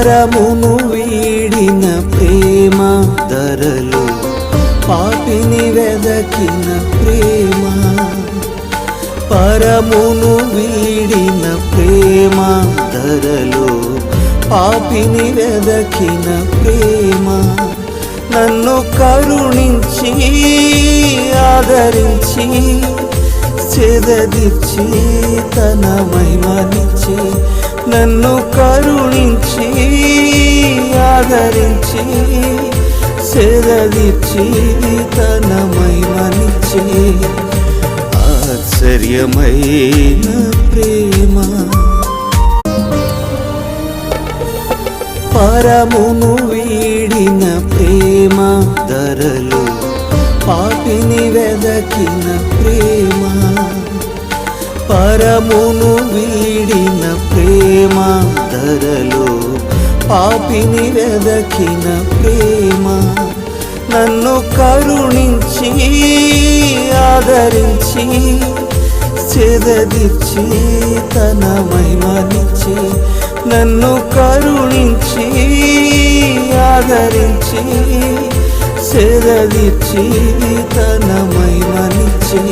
పరమును వీడిన ప్రేమ ధరలు పాపిని వెదకిన ప్రేమ పరమును వీడిన ప్రేమ ధరలు పాపిని వెదకిన ప్రేమ నన్ను కరుణించి ఆదరించి చెదదిచ్చి తన మహిమనిచ్చి నన్ను కరుణించి ఆదరించి చెదదిచ్చి తన మహిమనిచ్చి ఆశ్చర్యమైన ప్రేమ పరమును వీడిన ప్రేమ ధరలు పాపిని వెదకిన ప్రేమ పరమును వీడిన ప్రేమ ధరలు పాపిని వెదకిన ప్రేమ నన్ను కరుణించి ఆదరించి చెదదిచ్చి తన మహిమనిచ్చి నన్ను కరుణించి ఆదరించి చెదదిచ్చి తన మహిమనిచ్చి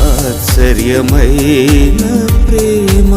ఆశ్చర్యమైన ప్రేమ